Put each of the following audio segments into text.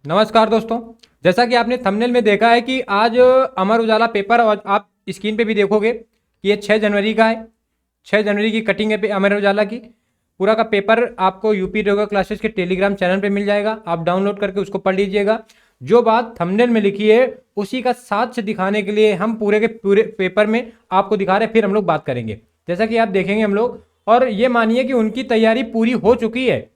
नमस्कार दोस्तों। जैसा कि आपने थंबनेल में देखा है कि आज अमर उजाला पेपर, और आप स्क्रीन पे भी देखोगे कि ये 6 जनवरी का है। 6 जनवरी की कटिंग है अमर उजाला की। पूरा का पेपर आपको यूपी योगा क्लासेस के टेलीग्राम चैनल पे मिल जाएगा। आप डाउनलोड करके उसको पढ़ लीजिएगा। जो बात थंबनेल में लिखी है उसी का साक्ष्य दिखाने के लिए हम पूरे के पूरे पेपर में आपको दिखा रहे हैं, फिर हम लोग बात करेंगे। जैसा कि आप देखेंगे हम लोग, और ये मानिए कि उनकी तैयारी पूरी हो चुकी है।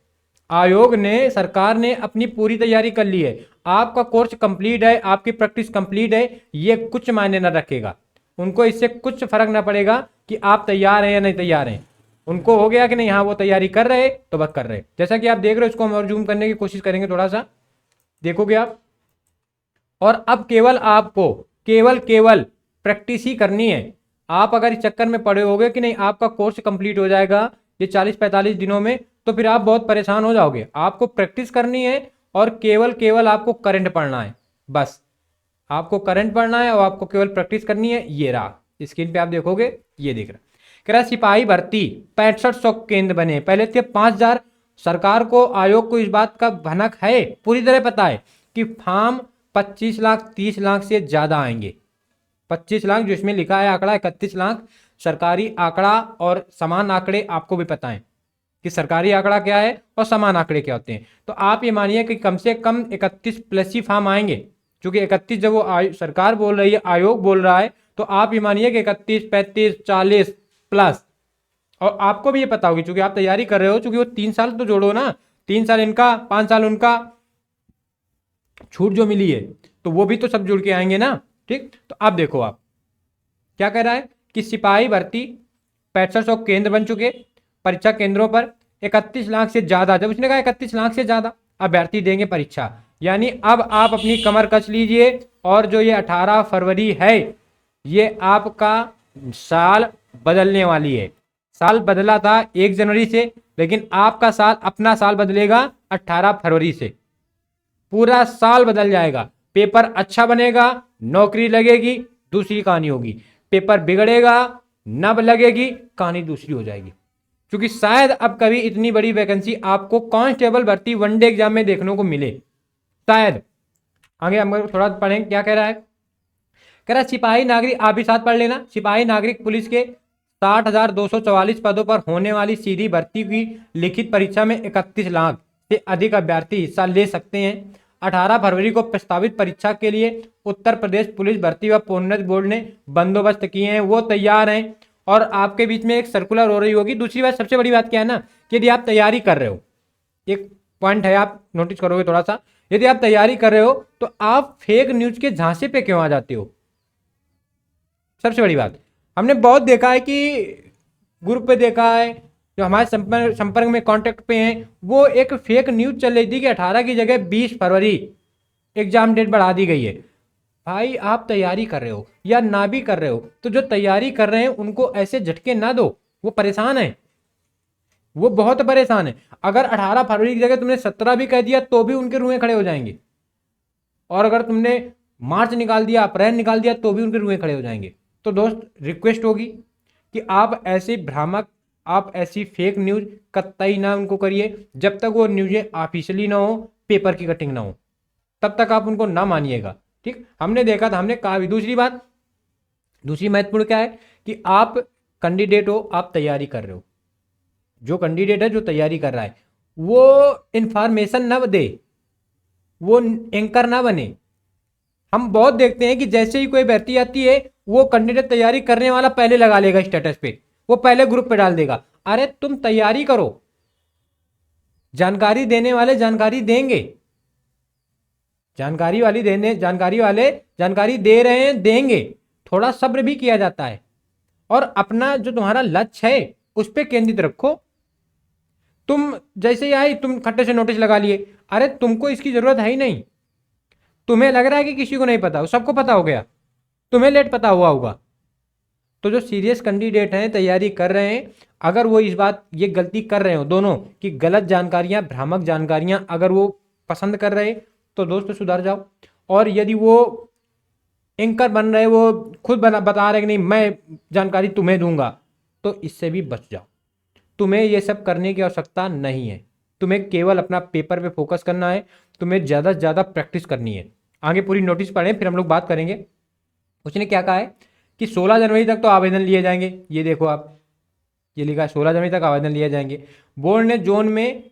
आयोग ने, सरकार ने अपनी पूरी तैयारी कर ली है। आपका कोर्स कंप्लीट है, आपकी प्रैक्टिस कंप्लीट है, ये कुछ मायने ना रखेगा। उनको इससे कुछ फर्क ना पड़ेगा कि आप तैयार हैं या नहीं तैयार हैं। उनको हो गया कि नहीं, हाँ वो तैयारी कर रहे तो बस कर रहे। जैसा कि आप देख रहे हो, इसको हम और जूम करने की कोशिश करेंगे, थोड़ा सा देखोगे आप। और अब केवल आपको केवल केवल प्रैक्टिस ही करनी है। आप अगर इस चक्कर में पड़े होगे कि नहीं आपका कोर्स कंप्लीट हो जाएगा ये 40-45 दिनों में, तो फिर आप बहुत परेशान हो जाओगे। आपको प्रैक्टिस करनी है और केवल केवल आपको करंट पढ़ना है। बस आपको करंट पढ़ना है और आपको केवल प्रैक्टिस करनी है। ये रहा, स्क्रीन पे आप देखोगे, ये दिख रहा। कह रहा सिपाही भर्ती 6500 केंद्र बने, पहले थे 5000। सरकार को, आयोग को इस बात का भनक है, पूरी तरह पता है कि फॉर्म 25 लाख 30 लाख से ज्यादा आएंगे। 25 लाख जो इसमें लिखा है आंकड़ा, 31 लाख सरकारी आंकड़ा, और समान आंकड़े आपको भी पता है कि सरकारी आंकड़ा क्या है और समान आंकड़े क्या होते हैं। तो आप ये मानिए कि कम से कम 31 प्लस ही फॉर्म आएंगे, क्योंकि 31 जब वो सरकार बोल रही है, आयोग बोल रहा है, तो आप ये मानिए कि 31, 35, 40 प्लस। और आपको भी ये पता होगी, क्योंकि आप तैयारी कर रहे हो, क्योंकि वो 3 साल तो जोड़ो ना, 3 साल इनका, 5 साल उनका, छूट जो मिली है तो वो भी तो सब जुड़ के आएंगे ना। ठीक, तो अब देखो आप क्या कह रहा है कि सिपाही भर्ती 6500 केंद्र बन चुके परीक्षा केंद्रों पर। 31 लाख से ज्यादा, जब उसने कहा 31 लाख से ज्यादा अभ्यर्थी देंगे परीक्षा, यानी अब आप अपनी कमर कस लीजिए। और जो ये 18 फरवरी है, ये आपका साल बदलने वाली है। साल बदला था 1 जनवरी से, लेकिन आपका साल, अपना साल बदलेगा 18 फरवरी से। पूरा साल बदल जाएगा। पेपर अच्छा बनेगा, नौकरी लगेगी, दूसरी कहानी होगी। पेपर बिगड़ेगा, नब लगेगी, कहानी दूसरी हो जाएगी। क्योंकि शायद अब कभी इतनी बड़ी वैकेंसी आपको कांस्टेबल भर्ती वनडे एग्जाम में देखने को मिले, शायद। आगे हम थोड़ा पढ़ें क्या कह रहा है। कह रहा है सिपाही नागरिक, आप भी साथ पढ़ लेना। सिपाही नागरिक पुलिस के 60,244 पदों पर होने वाली सीधी भर्ती की लिखित परीक्षा में 31 लाख से अधिक अभ्यर्थी हिस्सा ले सकते हैं। 18 फरवरी को प्रस्तावित परीक्षा के लिए उत्तर प्रदेश पुलिस भर्ती व प्रोन्नति बोर्ड ने बंदोबस्त किए हैं, वो तैयार हैं। और आपके बीच में एक सर्कुलर हो रही होगी। दूसरी बात, सबसे बड़ी बात क्या है ना, कि यदि आप तैयारी कर रहे हो, एक पॉइंट है, आप नोटिस करोगे थोड़ा सा, यदि आप तैयारी कर रहे हो तो आप फेक न्यूज के झांसे पे क्यों आ जाते हो। सबसे बड़ी बात, हमने बहुत देखा है कि ग्रुप पे देखा है, जो हमारे संपर्क में कांटेक्ट पे हैं, वो एक फेक न्यूज चल रही थी कि 18 की जगह 20 फरवरी एग्जाम डेट बढ़ा दी गई है। भाई आप तैयारी कर रहे हो या ना भी कर रहे हो, तो जो तैयारी कर रहे हैं उनको ऐसे झटके ना दो। वो परेशान है, वो बहुत परेशान है। अगर 18 फरवरी की जगह तुमने 17 भी कह दिया तो भी उनके रुएं खड़े हो जाएंगे। और अगर तुमने मार्च निकाल दिया, अप्रैल निकाल दिया, तो भी उनके रुएं खड़े हो जाएंगे। तो दोस्त, रिक्वेस्ट होगी कि आप ऐसे भ्रामक, आप ऐसी फेक न्यूज कतई ना उनको करिए। जब तक वो न्यूजें ऑफिशियली ना हो, पेपर की कटिंग ना हो, तब तक आप उनको ना मानिएगा। ठीक, हमने देखा था, हमने कहा भी। दूसरी बात, दूसरी महत्वपूर्ण क्या है कि आप कैंडिडेट हो, आप तैयारी कर रहे हो। जो कैंडिडेट है, जो तैयारी कर रहा है, वो इंफॉर्मेशन ना दे, वो एंकर ना बने। हम बहुत देखते हैं कि जैसे ही कोई भर्ती आती है, वो कैंडिडेट तैयारी करने वाला पहले लगा लेगा स्टेटस पे, वो पहले ग्रुप पे डाल देगा। अरे तुम तैयारी करो, जानकारी देने वाले जानकारी देंगे, जानकारी वाली देने, जानकारी वाले जानकारी दे रहे हैं, देंगे। थोड़ा सब्र भी किया जाता है, और अपना जो तुम्हारा लक्ष्य है उस पर केंद्रित रखो। तुम जैसे ही आई, तुम खट्टे से नोटिस लगा लिए। अरे तुमको इसकी जरूरत है ही नहीं। तुम्हें लग रहा है कि किसी को नहीं पता, सबको पता हो गया, तुम्हें लेट पता हुआ होगा। तो जो सीरियस कैंडिडेट हैं, तैयारी कर रहे हैं, अगर वो इस बात, ये गलती कर रहे हो दोनों, कि गलत जानकारियां, भ्रामक जानकारियां अगर वो पसंद कर रहे, तो दोस्त सुधर जाओ। और यदि वो एंकर बन रहे, वो खुद बता रहे कि नहीं मैं जानकारी तुम्हें दूंगा, तो इससे भी बच जाओ। तुम्हें ये सब करने की आवश्यकता नहीं है। तुम्हें केवल अपना पेपर पे फोकस करना है, तुम्हें ज़्यादा से ज़्यादा प्रैक्टिस करनी है। आगे पूरी नोटिस पढ़ें फिर हम लोग बात करेंगे। उसने क्या कहा है कि 16 जनवरी तक तो आवेदन लिए जाएंगे। ये देखो आप, ये लिखा है 16 जनवरी तक आवेदन लिए जाएंगे। बोर्ड ने जोन में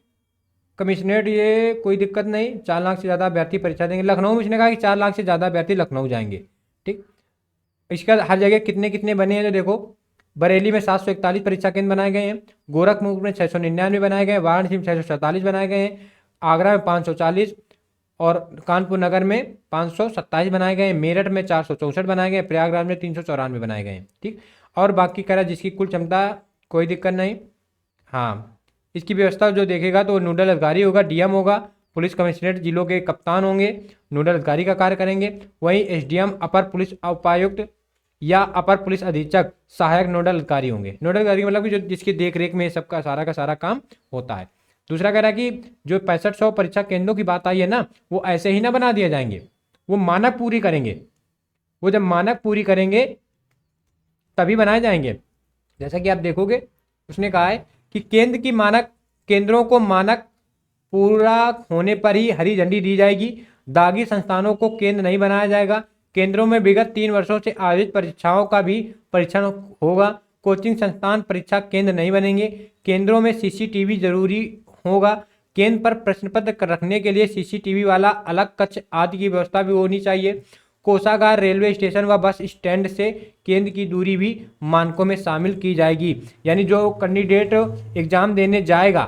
कमिश्नरेट, ये कोई दिक्कत नहीं, 4 लाख से ज़्यादा अभ्यर्थी परीक्षा देंगे। लखनऊ में उसने कहा कि 4 लाख से ज़्यादा अभ्यर्थी लखनऊ जाएंगे। ठीक, इसका हर जगह कितने कितने बने हैं तो देखो, बरेली में 741 परीक्षा केंद्र बनाए गए हैं, गोरखपुर में 699 बनाए गए हैं, वाराणसी में 647 बनाए गए हैं, आगरा में 540 और कानपुर नगर में 527 बनाए गए हैं, मेरठ में 464 बनाए गए हैं, प्रयागराज में 394 बनाए गए हैं। ठीक, और बाकी कह रहा है जिसकी कुल क्षमता कोई दिक्कत नहीं। हाँ, इसकी व्यवस्था जो देखेगा तो नोडल अधिकारी होगा, डीएम होगा, पुलिस कमिश्नरेट जिलों के कप्तान होंगे, नोडल अधिकारी का कार्य करेंगे। वहीं एसडीएम, अपर पुलिस उपायुक्त या अपर पुलिस अधीक्षक सहायक नोडल अधिकारी होंगे। नोडल अधिकारी मतलब कि जो जिसकी देख रेख में सबका सारा का सारा काम होता है। दूसरा कह रहा है कि जो 6500 परीक्षा केंद्रों की बात आई है ना, वो ऐसे ही ना बना दिए जाएंगे, वो मानक पूरी करेंगे। वो जब मानक पूरी करेंगे तभी बनाए जाएंगे। जैसा कि आप देखोगे उसने कहा है कि केंद्र की मानक केंद्रों को मानक पूरा होने पर ही हरी झंडी दी जाएगी। दागी संस्थानों को केंद्र नहीं बनाया जाएगा। केंद्रों में विगत 3 वर्षों से आयोजित परीक्षाओं का भी परीक्षण होगा। कोचिंग संस्थान परीक्षा केंद्र नहीं बनेंगे। केंद्रों में सीसीटीवी जरूरी होगा। केंद्र पर प्रश्न पत्र रखने के लिए सीसीटीवी वाला अलग कक्ष आदि की व्यवस्था भी होनी चाहिए। कोषागार, रेलवे स्टेशन व बस स्टैंड से केंद्र की दूरी भी मानकों में शामिल की जाएगी। यानी जो कैंडिडेट एग्जाम देने जाएगा,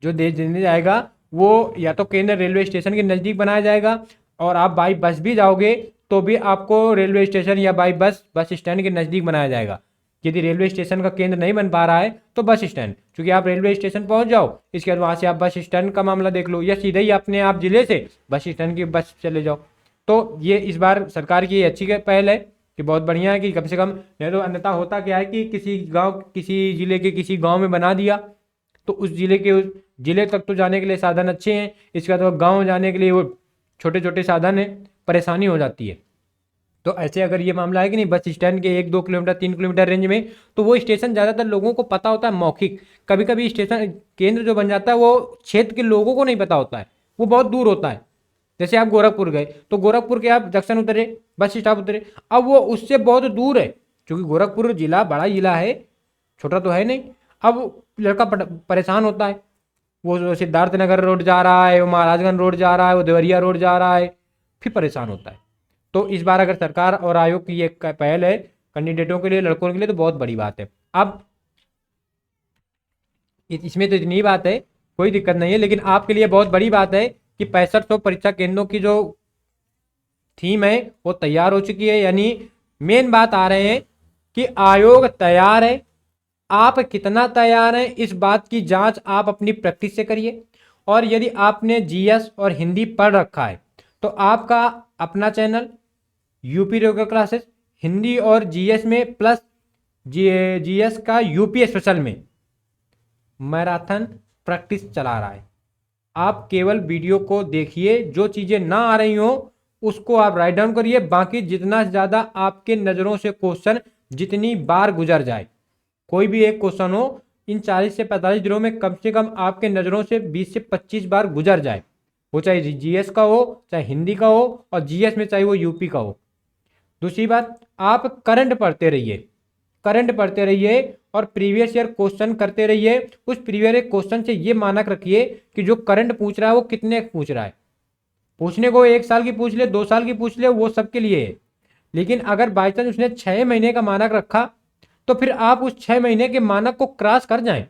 देने जाएगा, वो या तो केंद्र रेलवे स्टेशन के नज़दीक बनाया जाएगा, और आप बाई बस भी जाओगे तो भी आपको रेलवे स्टेशन या बाई बस स्टैंड के नज़दीक बनाया जाएगा। यदि रेलवे स्टेशन का केंद्र नहीं बन पा रहा है तो बस स्टैंड, क्योंकि आप रेलवे स्टेशन पहुंच जाओ, इसके बाद वहाँ से आप बस स्टैंड का मामला देख लो, या सीधे ही अपने आप जिले से बस स्टैंड की बस चले जाओ। तो ये इस बार सरकार की अच्छी पहल है कि बहुत बढ़िया है कि कम से कम, नहीं तो अन्यथा होता क्या है कि किसी जिले के किसी गाँव में बना दिया तो उस जिले तक तो जाने के लिए साधन अच्छे हैं, इसके बाद वो गाँव जाने के लिए वो छोटे छोटे साधन है, परेशानी हो जाती है। तो ऐसे अगर ये मामला है कि नहीं, बस स्टैंड के 1-2 किलोमीटर 3 किलोमीटर रेंज में, तो वो स्टेशन ज़्यादातर लोगों को पता होता है मौखिक। कभी कभी स्टेशन केंद्र जो बन जाता है वो क्षेत्र के लोगों को नहीं पता होता है, वो बहुत दूर होता है। जैसे आप गोरखपुर गए तो गोरखपुर के आप जंक्शन उतरे, बस स्टॉप उतरे, अब वो उससे बहुत दूर है, क्योंकि गोरखपुर जिला बड़ा जिला है, छोटा तो है नहीं। अब लड़का परेशान होता है, वो सिद्धार्थनगर रोड जा रहा है, वो महाराजगंज रोड जा रहा है, वो देवरिया रोड जा रहा है, फिर परेशान होता है। तो इस बार अगर सरकार और आयोग की ये पहल है कैंडिडेटों के लिए, लड़कों के लिए, तो बहुत बड़ी बात है। अब इसमें तो इतनी बात है, कोई दिक्कत नहीं है, लेकिन आपके लिए बहुत बड़ी बात है कि 6500 परीक्षा केंद्रों की जो थीम है वो तैयार हो चुकी है। यानी मेन बात आ रहे हैं कि आयोग तैयार है, आप कितना तैयार हैं इस बात की जांच आप अपनी प्रैक्टिस से करिए। और यदि आपने जीएस और हिंदी पढ़ रखा है तो आपका अपना channel UP regular classes Hindi और जीएस में प्लस जीएस का यूपी स्पेशल में मैराथन प्रैक्टिस चला रहा है। आप केवल वीडियो को देखिए, जो चीज़ें ना आ रही हो उसको आप राइट डाउन करिए, बाकी जितना ज़्यादा आपके नज़रों से क्वेश्चन जितनी बार गुजर जाए, कोई भी एक क्वेश्चन हो इन 40 से 45 दिनों में कम से कम आपके नज़रों से 20 से 25 बार गुजर जाए, वो चाहे जीएस का हो, चाहे हिंदी का हो, और जीएस में चाहे वो यूपी का हो। दूसरी बात, आप करंट पढ़ते रहिए और प्रीवियस ईयर क्वेश्चन करते रहिए। उस प्रीवियस ईयर क्वेश्चन से ये मानक रखिए कि जो करंट पूछ रहा है वो कितने पूछ रहा है। पूछने को 1 साल की पूछ ले, 2 साल की पूछ ले, वो सबके लिए है। लेकिन अगर बाई चांस उसने 6 महीने का मानक रखा तो फिर आप उस 6 महीने के मानक को क्रॉस कर जाएं।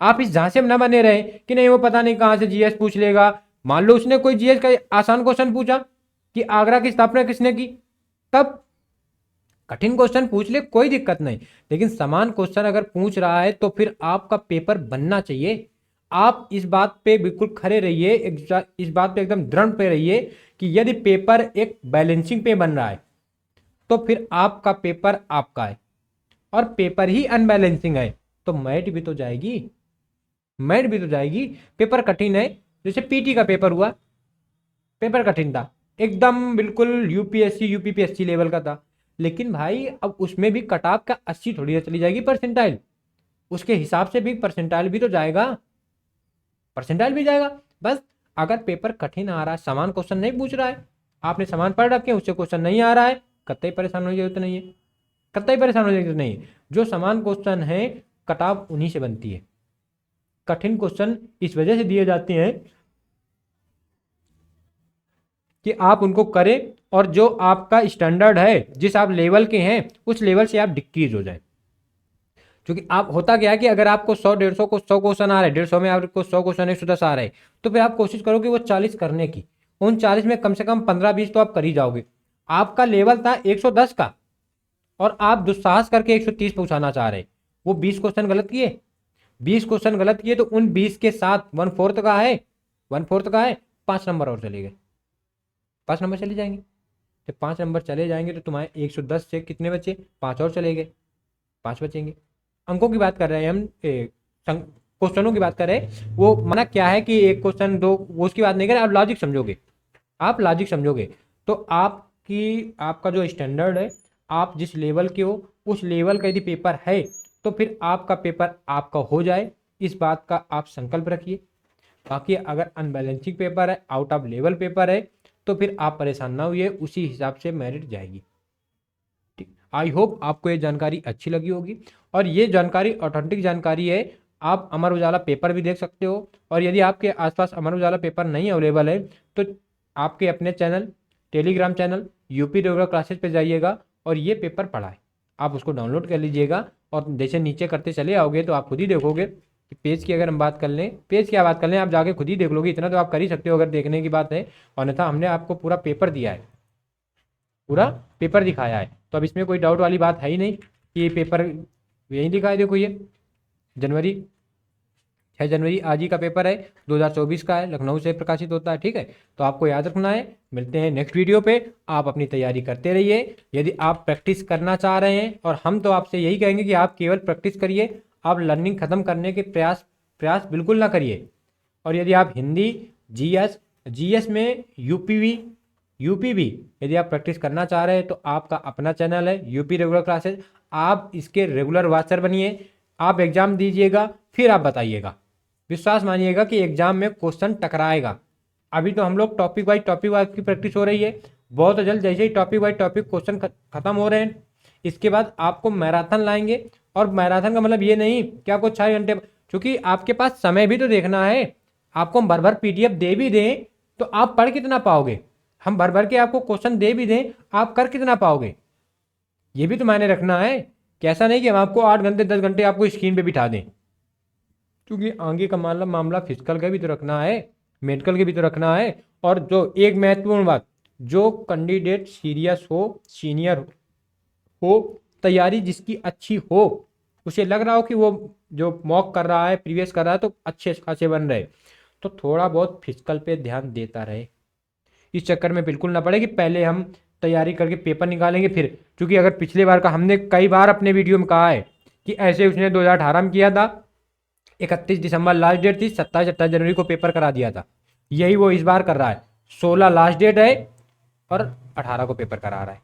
आप इस झांसे में न बने रहे कि नहीं वो पता नहीं कहाँ से जीएस पूछ लेगा। मान लो उसने कोई जीएस का आसान क्वेश्चन पूछा कि आगरा की स्थापना किसने की, तब कठिन क्वेश्चन पूछ ले, कोई दिक्कत नहीं। लेकिन समान क्वेश्चन अगर पूछ रहा है तो फिर आपका पेपर बनना चाहिए। आप इस बात पे बिल्कुल खड़े रहिए, इस बात पे एकदम दृढ़ पे रहिए कि यदि पेपर एक बैलेंसिंग पे बन रहा है तो फिर आपका पेपर आपका है, और पेपर ही अनबैलेंसिंग है तो मैट भी तो जाएगी, पेपर कठिन है। जैसे पीटी का पेपर हुआ, पेपर कठिन था एकदम, बिल्कुल यूपीएससी यूपीपीएससी लेवल का था। लेकिन भाई अब उसमें भी कट ऑफ का 80 थोड़ी चली जाएगी परसेंटाइल, उसके हिसाब से भी परसेंटाइल भी तो जाएगा। परसेंटाइल भी जाएगा। बस अगर पेपर कठिन आ रहा है, समान क्वेश्चन नहीं पूछ रहा है, आपने समान पढ़ रखे हैं, उससे क्वेश्चन नहीं आ रहा है, कतई परेशान होने की जरूरत नहीं है, कतई परेशान होने की जरूरत नहीं है। जो समान क्वेश्चन है कट ऑफ उन्हीं से बनती है। कठिन क्वेश्चन इस वजह से दिए जाते हैं कि आप उनको करें और जो आपका स्टैंडर्ड है, जिस आप लेवल के हैं, उस लेवल से आप डिक्रीज हो जाए। क्योंकि आप होता क्या है कि अगर आपको 100 150 को 100 क्वेश्चन आ रहे हैं, 150 में आपको 100 क्वेश्चन 110 आ रहे हैं, तो फिर आप कोशिश करोगे वो 40 करने की। उन 40 में कम से कम 15-20 तो आप कर ही जाओगे। आपका लेवल था 110 का और आप दुस्साहस करके 130 पहुंचाना चाह रहे, वो 20 क्वेश्चन गलत किए, 20 क्वेश्चन गलत किए, तो उन 20 के साथ 1/4 का है, 1/4 का है, 5 नंबर और चले गए, 5 नंबर चले जाएंगे। जब 5 नंबर चले जाएंगे तो तुम्हारे 110 से कितने बचे, 5 और चले गए, 5 बचेंगे। अंकों की बात कर रहे हैं हम, क्वेश्चनों की बात कर रहे हैं। वो माना क्या है कि एक क्वेश्चन दो, वो उसकी बात नहीं करें, आप लॉजिक समझोगे, आप लॉजिक समझोगे तो आपका जो स्टैंडर्ड है, आप जिस लेवल के हो उस लेवल का यदि पेपर है तो फिर आपका पेपर आपका हो जाए, इस बात का आप संकल्प रखिए। बाकी अगर अनबैलेंसिंग पेपर है, आउट ऑफ लेवल पेपर है, तो फिर आप परेशान ना हुई, उसी हिसाब से मेरिट जाएगी। आई होप आपको ये जानकारी अच्छी लगी होगी और ये जानकारी ऑथेंटिक जानकारी है। आप अमर उजाला पेपर भी देख सकते हो और यदि आपके आसपास अमर उजाला पेपर नहीं अवेलेबल है तो आपके अपने channel, Telegram channel UP regular classes पे जाइएगा और ये पेपर पढ़ाए, आप उसको डाउनलोड कर लीजिएगा और जैसे नीचे करते चले आओगे तो आप खुद ही देखोगे कि पेज की अगर हम बात कर लें, पेज की बात कर लें, आप जाके खुद ही देख लोगे। इतना तो आप कर ही सकते हो अगर देखने की बात है, अन्यथा हमने आपको पूरा पेपर दिया है, पूरा पेपर दिखाया है, तो अब इसमें कोई डाउट वाली बात है ही नहीं कि ये पेपर यही लिखा है। देखो ये जनवरी 6 जनवरी आज ही का पेपर है, 2024 का है, लखनऊ से प्रकाशित होता है। ठीक है, तो आपको याद रखना है। मिलते हैं नेक्स्ट वीडियो पे, आप अपनी तैयारी करते रहिए। यदि आप प्रैक्टिस करना चाह रहे हैं, और हम तो आपसे यही कहेंगे कि आप केवल प्रैक्टिस करिए, आप लर्निंग खत्म करने के प्रयास बिल्कुल ना करिए। और यदि आप हिंदी, जीएस में यूपी भी यदि आप प्रैक्टिस करना चाह रहे हैं तो आपका अपना चैनल है यूपी रेगुलर क्लासेस, आप इसके रेगुलर वॉचर बनिए। आप एग्जाम दीजिएगा फिर आप बताइएगा, विश्वास मानिएगा कि एग्जाम में क्वेश्चन टकराएगा। अभी तो हम लोग टॉपिक वाइज की प्रैक्टिस हो रही है, बहुत जल्द जैसे ही टॉपिक वाइज क्वेश्चन खत्म हो रहे हैं, इसके बाद आपको मैराथन लाएंगे। और मैराथन का मतलब ये नहीं कि आपको 6 घंटे, क्योंकि आपके पास समय भी तो देखना है। आपको हम भर भर पीडीएफ दे भी दें तो आप पढ़ कितना पाओगे, हम भर भर के आपको क्वेश्चन दे भी दें, आप कर कितना पाओगे, ये भी तो मायने रखना है। कि ऐसा नहीं कि हम आपको 8 घंटे 10 घंटे आपको स्क्रीन पे बिठा दें, क्योंकि आगे का मामला फिजिकल का भी तो रखना है, मेडिकल के भी तो रखना है। और जो एक महत्वपूर्ण बात, जो कैंडिडेट सीरियस हो, सीनियर हो, तैयारी जिसकी अच्छी हो, उसे लग रहा हो कि वो जो मॉक कर रहा है, प्रीवियस कर रहा है, तो अच्छे खासे बन रहे, तो थोड़ा बहुत फिजिकल पे ध्यान देता रहे। इस चक्कर में बिल्कुल ना पड़े कि पहले हम तैयारी करके पेपर निकालेंगे फिर, क्योंकि अगर पिछले बार का हमने कई बार अपने वीडियो में कहा है कि ऐसे उसने 2018 में किया था, 31 दिसंबर लास्ट डेट थी, 27-28 जनवरी को पेपर करा दिया था। यही वो इस बार कर रहा है, 16 लास्ट डेट है और 18 को पेपर करा रहा है,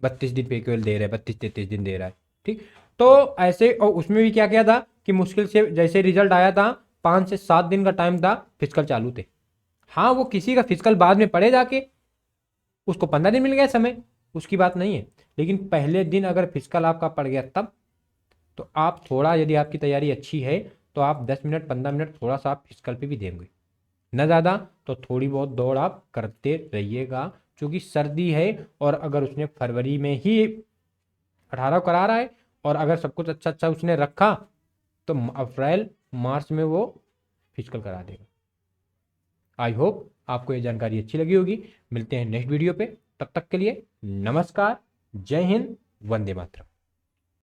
32 दिन पे केवल दे रहा है, 32-33 दिन दे रहा है। ठीक, तो ऐसे, और उसमें भी क्या किया था कि मुश्किल से जैसे रिजल्ट आया था 5 से 7 दिन का टाइम था, फिजिकल चालू थे। हाँ, वो किसी का फिजिकल बाद में पड़े जाके, उसको 15 दिन मिल गया समय, उसकी बात नहीं है, लेकिन पहले दिन अगर फिजिकल आपका पड़ गया तब, तो आप थोड़ा, यदि आपकी तैयारी अच्छी है तो आप 10 मिनट 15 मिनट थोड़ा सा आप फिजिकल पे भी देंगे, न ज़्यादा तो थोड़ी बहुत दौड़ आप करते रहिएगा। क्योंकि सर्दी है और अगर उसने फरवरी में ही 18 करा रहा है और अगर सब कुछ अच्छा अच्छा उसने रखा तो अप्रैल मार्च में वो फिजिकल करा देगा। आई होप आपको ये जानकारी अच्छी लगी होगी। मिलते हैं नेक्स्ट वीडियो पे, तब तक के लिए नमस्कार, जय हिंद, वंदे मातरम।